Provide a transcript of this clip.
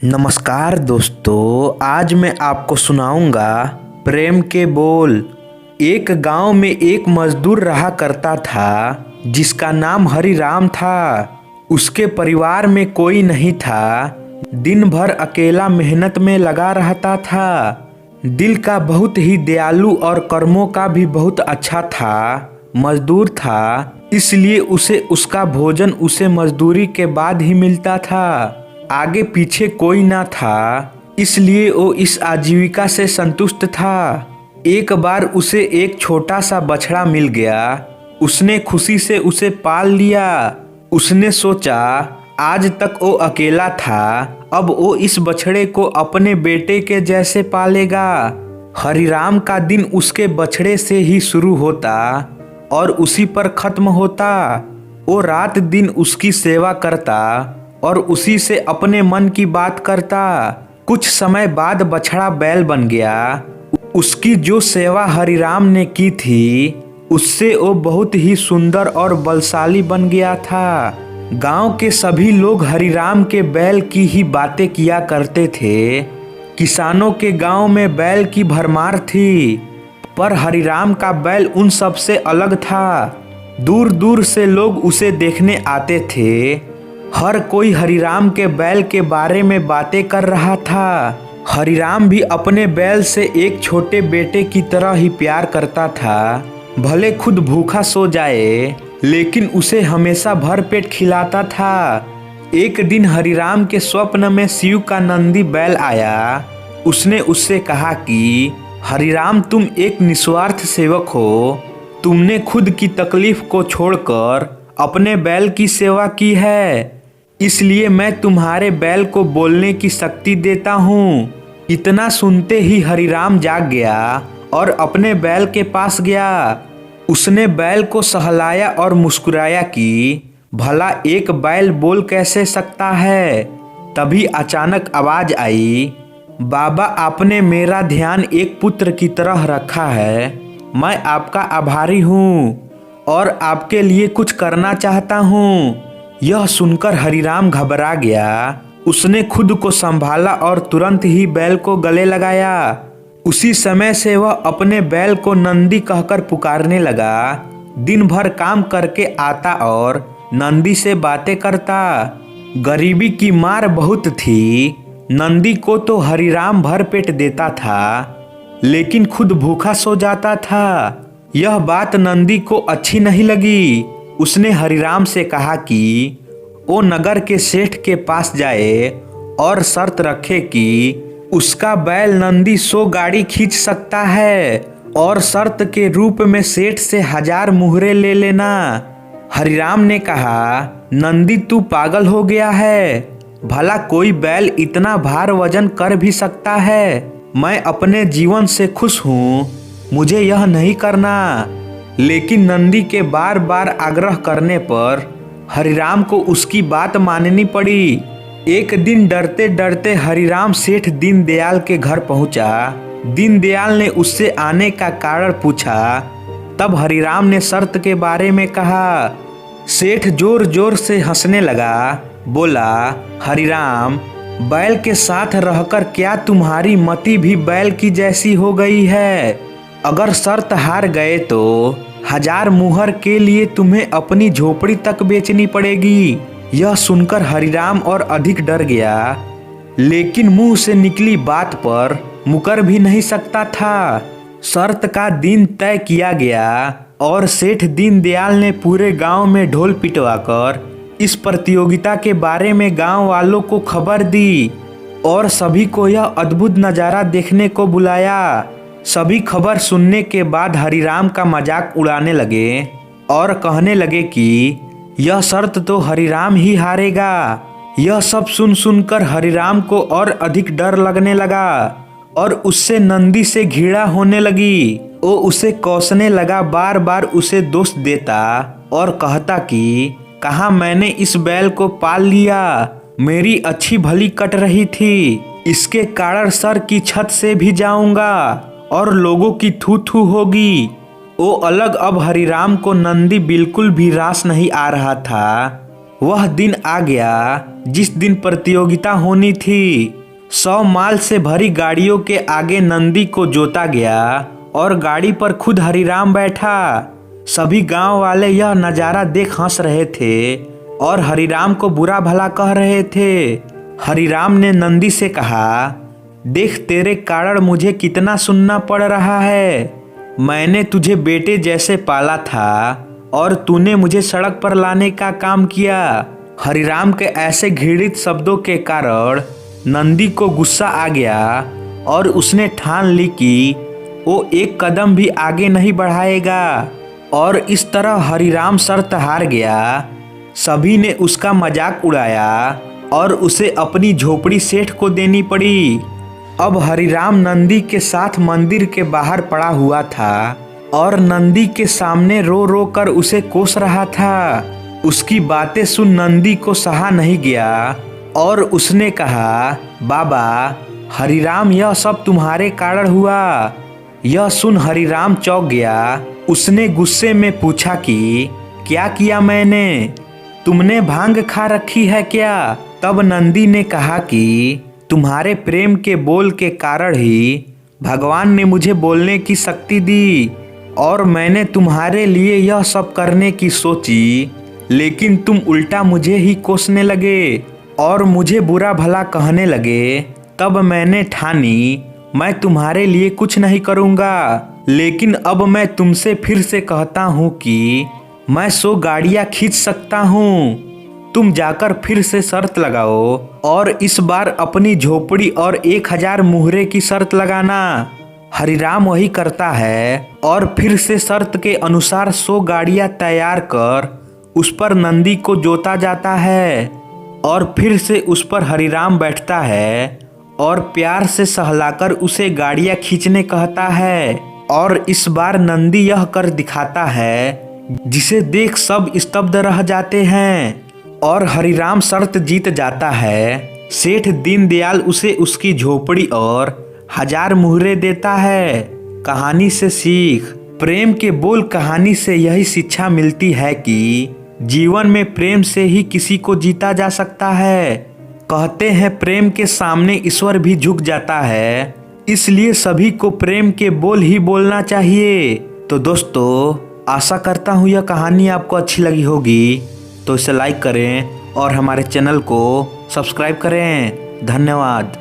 नमस्कार दोस्तों, आज मैं आपको सुनाऊंगा प्रेम के बोल। एक गांव में एक मजदूर रहा करता था जिसका नाम हरिराम था। उसके परिवार में कोई नहीं था। दिन भर अकेला मेहनत में लगा रहता था। दिल का बहुत ही दयालु और कर्मों का भी बहुत अच्छा था। मजदूर था, इसलिए उसे उसका भोजन उसे मजदूरी के बाद ही मिलता था। आगे पीछे कोई ना था, इसलिए वो इस आजीविका से संतुष्ट था। एक बार उसे एक छोटा सा बछड़ा मिल गया। उसने खुशी से उसे पाल लिया। उसने सोचा आज तक वो अकेला था, अब वो इस बछड़े को अपने बेटे के जैसे पालेगा। हरिराम का दिन उसके बछड़े से ही शुरू होता और उसी पर खत्म होता। वो रात दिन उसकी सेवा करता और उसी से अपने मन की बात करता। कुछ समय बाद बछड़ा बैल बन गया। उसकी जो सेवा हरिराम ने की थी, उससे वो बहुत ही सुंदर और बलशाली बन गया था। गांव के सभी लोग हरिराम के बैल की ही बातें किया करते थे। किसानों के गांव में बैल की भरमार थी, पर हरिराम का बैल उन सब से अलग था। दूर दूर से लोग उसे देखने आते थे। हर कोई हरिराम के बैल के बारे में बातें कर रहा था। हरिराम भी अपने बैल से एक छोटे बेटे की तरह ही प्यार करता था। भले खुद भूखा सो जाए, लेकिन उसे हमेशा भरपेट खिलाता था। एक दिन हरिराम के स्वप्न में शिव का नंदी बैल आया। उसने उससे कहा कि हरिराम, तुम एक निस्वार्थ सेवक हो। तुमने खुद की तकलीफ को छोड़कर अपने बैल की सेवा की है, इसलिए मैं तुम्हारे बैल को बोलने की शक्ति देता हूँ। इतना सुनते ही हरिराम जाग गया और अपने बैल के पास गया। उसने बैल को सहलाया और मुस्कुराया कि भला एक बैल बोल कैसे सकता है। तभी अचानक आवाज आई, बाबा, आपने मेरा ध्यान एक पुत्र की तरह रखा है। मैं आपका आभारी हूँ और आपके लिए कुछ करना चाहता हूँ। यह सुनकर हरिराम घबरा गया। उसने खुद को संभाला और तुरंत ही बैल को गले लगाया। उसी समय से वह अपने बैल को नंदी कहकर पुकारने लगा। दिन भर काम करके आता और नंदी से बातें करता। गरीबी की मार बहुत थी। नंदी को तो हरिराम भर पेट देता था, लेकिन खुद भूखा सो जाता था। यह बात नंदी को अच्छी नहीं लगी। उसने हरिराम से कहा कि वो नगर के सेठ के पास जाए और शर्त रखे कि उसका बैल नंदी 100 गाड़ी खींच सकता है और शर्त के रूप में सेठ से 1000 मुहरे ले लेना। हरिराम ने कहा, नंदी, तू पागल हो गया है। भला कोई बैल इतना भार वजन कर भी सकता है। मैं अपने जीवन से खुश हूँ, मुझे यह नहीं करना। लेकिन नंदी के बार बार आग्रह करने पर हरिराम को उसकी बात माननी पड़ी। एक दिन डरते डरते हरिराम सेठ दीनदयाल के घर पहुंचा। दीनदयाल ने उससे आने का कारण पूछा। तब हरिराम ने शर्त के बारे में कहा। सेठ जोर जोर से हंसने लगा। बोला, हरिराम, बैल के साथ रहकर क्या तुम्हारी मति भी बैल की जैसी हो गई है। अगर शर्त हार गए तो 1000 मुहर के लिए तुम्हें अपनी झोपड़ी तक बेचनी पड़ेगी। यह सुनकर हरिराम और अधिक डर गया, लेकिन मुंह से निकली बात पर मुकर भी नहीं सकता था। शर्त का दिन तय किया गया और सेठ दीनदयाल ने पूरे गांव में ढोल पिटवाकर इस प्रतियोगिता के बारे में गांव वालों को खबर दी और सभी को यह अद्भुत नज़ारा देखने को बुलाया। सभी खबर सुनने के बाद हरिराम का मजाक उड़ाने लगे और कहने लगे कि यह शर्त तो हरिराम ही हारेगा। यह सब सुन सुनकर हरिराम को और अधिक डर लगने लगा और उससे नंदी से घृणा होने लगी। वो उसे कोसने लगा, बार बार उसे दोष देता और कहता कि कहाँ मैंने इस बैल को पाल लिया। मेरी अच्छी भली कट रही थी, इसके कारण सर की छत से भी जाऊंगा और लोगों की थू थू होगी। वो अलग अब हरिराम को नंदी बिल्कुल भी रास नहीं आ रहा था। वह दिन आ गया जिस दिन प्रतियोगिता होनी थी। 100 माल से भरी गाड़ियों के आगे नंदी को जोता गया और गाड़ी पर खुद हरिराम बैठा। सभी गांव वाले यह नज़ारा देख हंस रहे थे और हरिराम को बुरा भला कह रहे थे। हरिराम ने नंदी से कहा, देख तेरे कारण मुझे कितना सुनना पड़ रहा है। मैंने तुझे बेटे जैसे पाला था और तूने मुझे सड़क पर लाने का काम किया। हरिराम के ऐसे घृणित शब्दों के कारण नंदी को गुस्सा आ गया और उसने ठान ली कि वो एक कदम भी आगे नहीं बढ़ाएगा और इस तरह हरिराम शर्त हार गया। सभी ने उसका मजाक उड़ाया और उसे अपनी झोपड़ी सेठ को देनी पड़ी। अब हरिराम नंदी के साथ मंदिर के बाहर पड़ा हुआ था और नंदी के सामने रो रो कर उसे कोस रहा था। उसकी बातें सुन नंदी को सहा नहीं गया और उसने कहा, बाबा हरिराम यह सब तुम्हारे कारण हुआ। यह सुन हरिराम चौंक गया। उसने गुस्से में पूछा कि क्या किया मैंने? तुमने भांग खा रखी है क्या? तब नंदी ने कहा कि तुम्हारे प्रेम के बोल के कारण ही भगवान ने मुझे बोलने की शक्ति दी और मैंने तुम्हारे लिए यह सब करने की सोची, लेकिन तुम उल्टा मुझे ही कोसने लगे और मुझे बुरा भला कहने लगे। तब मैंने ठानी मैं तुम्हारे लिए कुछ नहीं करूँगा, लेकिन अब मैं तुमसे फिर से कहता हूँ कि मैं 100 गाड़ियाँ खींच सकता हूँ। तुम जाकर फिर से शर्त लगाओ और इस बार अपनी झोपड़ी और 1000 मुहरे की शर्त लगाना। हरिराम वही करता है और फिर से शर्त के अनुसार 100 गाड़ियाँ तैयार कर उस पर नंदी को जोता जाता है और फिर से उस पर हरिराम बैठता है और प्यार से सहलाकर उसे गाड़ियाँ खींचने कहता है और इस बार नंदी यह कर दिखाता है जिसे देख सब स्तब्ध रह जाते हैं और हरिराम शर्त जीत जाता है। सेठ दीनदयाल उसे उसकी झोपड़ी और 1000 मुहरे देता है। कहानी से सीख। प्रेम के बोल कहानी से यही शिक्षा मिलती है कि जीवन में प्रेम से ही किसी को जीता जा सकता है। कहते हैं प्रेम के सामने ईश्वर भी झुक जाता है, इसलिए सभी को प्रेम के बोल ही बोलना चाहिए। तो दोस्तों, आशा करता हूँ यह कहानी आपको अच्छी लगी होगी, तो इसे लाइक करें और हमारे चैनल को सब्सक्राइब करें। धन्यवाद।